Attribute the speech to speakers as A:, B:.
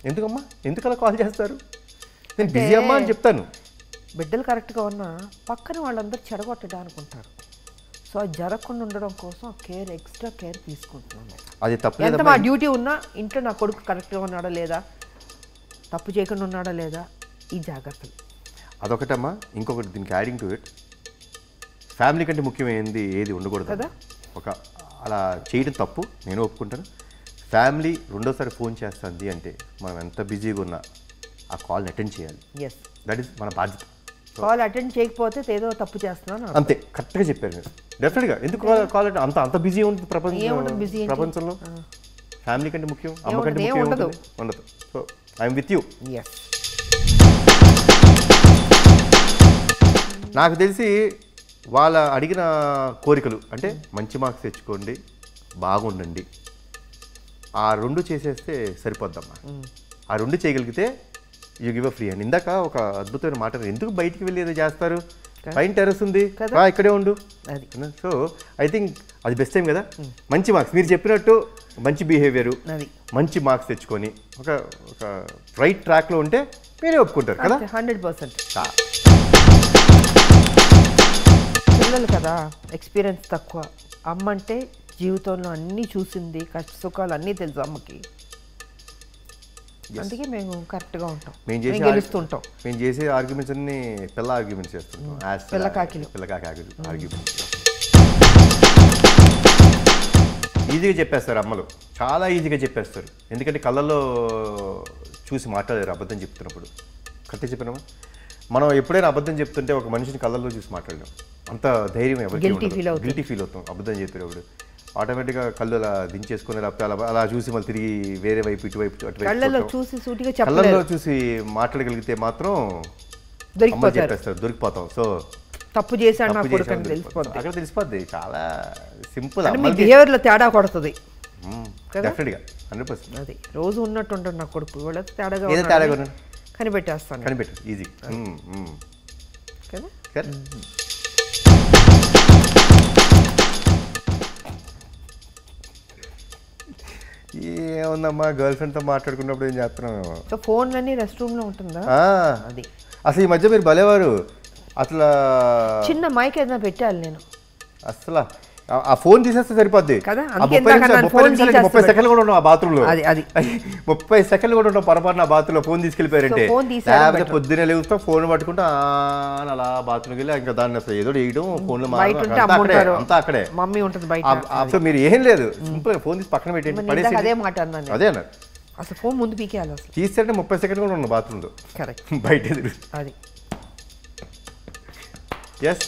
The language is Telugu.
A: ఎందుకమ్మా ఎందుకు అలా కాల్ చేస్తారు? నేను బిజీ అమ్మా అని చెప్తాను.
B: బిడ్డలు కరెక్ట్గా ఉన్నా పక్కన వాళ్ళందరూ చెడగొట్టడానికి ఉంటారు. సో అది జరగకుండా ఉండడం కోసం కేర్, ఎక్స్ట్రా కేర్ తీసుకుంటున్నాను.
A: అది తప్పలేదు.
B: ఎంత మా డ్యూటీ ఉన్నా ఇంట్లో నా కొడుకు కరెక్ట్గా ఉన్నాడా లేదా, తప్పు చేయకుండా ఉన్నాడా లేదా, ఈ జాగ్రత్తలు.
A: అదొకటమ్మా. ఇంకొకటి దీనికి యాడింగ్ టు ఇట్, ఫ్యామిలీ కంటే ముఖ్యమైనది ఏది ఉండకూడదు
B: కదా.
A: ఒక అలా చేయడం తప్పు, నేను ఒప్పుకుంటాను. ఫ్యామిలీ రెండోసారి ఫోన్ చేస్తుంది అంటే మనం ఎంత బిజీగా ఉన్నా ఆ కాల్ని అటెండ్ చేయాలి.
B: ఎస్,
A: దట్ ఈస్ మన బాధ్యత.
B: కాల్ అటెండ్ చేయకపోతే ఏదో తప్పు చేస్తున్నాను
A: అంతే, కరెక్ట్గా చెప్పారు మీరు. డెఫినెట్గా ఎందుకు కాల్ అంత అంత బిజీ ఉంటుంది ప్రపంచంలో. ఫ్యామిలీ కంటే ముఖ్యం, అమ్మ కంటే ముఖ్యం ఉండదు. So I'm with you.
B: Yes.
A: నాకు తెలిసి వాళ్ళ అడిగిన కోరికలు అంటే మంచి మార్క్స్ తెచ్చుకోండి, బాగుండండి, ఆ రెండు చేసేస్తే సరిపోద్దమ్మా. ఆ రెండు చేయగలిగితే యూ గివ్ అ ఫ్రీ అని. ఇందాక ఒక అద్భుతమైన మాట, ఎందుకు బయటికి వెళ్ళి ఏదో చేస్తారు, పైన టెర్రస్ ఉంది ఇక్కడే ఉండు. సో ఐ థింక్ అది బెస్ట్ టైం కదా. మంచి మార్క్స్ మీరు చెప్పినట్టు మంచి బిహేవియరు, మంచి మార్క్స్ తెచ్చుకొని ఒక ఒక రైట్ ట్రాక్లో ఉంటే మీరే ఒప్పుకుంటారు కదా.
B: 100%. పిల్లలు కదా, ఎక్స్పీరియన్స్ తక్కువ. అమ్మ అంటే జీవితంలో అన్నీ చూసింది, కష్ట సుఖాలు అన్నీ తెలుసు అమ్మకి. అందుకే మేము కరెక్ట్గా ఉంటాం, మేము గెలుస్తుంటాం.
A: మేము చేసే ఆర్గ్యుమెంట్స్ అన్ని పిల్ల ఆర్గ్యుమెంట్స్ చేస్తుంటాం.
B: పిల్లకాకిలు
A: ఆర్గ్యుమెంట్స్ ఈజీగా చెప్పేస్తారు అమ్మలు, చాలా ఈజీగా చెప్పేస్తారు. ఎందుకంటే కళ్ళల్లో చూసి మాట్లాడారు అబద్ధం చెప్తున్నప్పుడు. కరెక్ట్గా చెప్పినామా? మనం ఎప్పుడైనా అబద్ధం చెప్తుంటే ఒక మనిషిని కళ్ళల్లో చూసి మాట్లాడలేం, అంత ధైర్యం ఎవరికి. గిల్టీ ఫీల్ అవుతాం అబద్ధం చెప్పేటప్పుడు. ఆటోమేటిక్గా కళ్ళు అలా దించేసుకుని లేకపోతే అలా చూసి మళ్ళీ తిరిగి వేరే వైపు ఇటువైపు
B: కళ్ళల్లో
A: చూసి మాట్లాడగలిగితే మాత్రం చెప్పేస్తారు, దొరికిపోతాం. సో
B: తప్పు చేశాడు
A: అక్కడ తెలిసిపోద్ది. చాలా సింపుల్.
B: బిహేవియర్లో తేడా కొడుతుంది
A: డెఫినెట్గా 100%.
B: అది రోజు ఉన్నట్టు ఉంటాడు నా కొడుకు, వాళ్ళ తేడాగా కనిపెట్టేస్తాను.
A: కనిపెట్టు ఈజీ కదా. ఏముందమ్మా, గర్ల్ ఫ్రెండ్తో మాట్లాడుకున్నప్పుడు ఏం చేస్తున్నాం.
B: సో ఫోన్లన్నీ రెస్ట్ రూమ్లో ఉంటుందా? అది
A: అసలు ఈ మధ్య మీరు భలేవారు. అసలు చిన్న
B: మైక్ ఏదైనా పెట్టాలి నేను.
A: అసలు ఆ ఫోన్ తీసేస్తే సరిపోద్ది కదా. 30 సెకండ్లు కూడా ఉన్నాం ఆ బాత్రూంలో. 30 సెకండ్లు కూడా ఉన్నాం పొరపాటు నా బాత్రూంలో ఫోన్ తీసుకెళ్ళిపోయారంటే. లేకపోతే పొద్దున్నే లేవుతాం ఫోన్ పట్టుకుంటా అలా బాత్రూమ్కి వెళ్ళి ఇంకా దాన్ని అసలు ఏదో వేయడం, ఫోన్లో అంతా అక్కడే
B: మమ్మీ ఉంటుంది బయట.
A: అసలు మీరు ఏం లేదు, సింపుల్ ఫోన్ తీసి పక్కన పెట్టండి, పడేసి.
B: అదే మాట అన్నాను,
A: అదే అన్నారు.
B: అసలు ఫోన్ ముందు పీకేయాలి. అసలు
A: తీసేస్తే 30 సెకండ్లు కూడా ఉన్నాం బాత్రూంలో. కరెక్ట్, బయట ఎదురు.
B: అది.
A: ఎస్.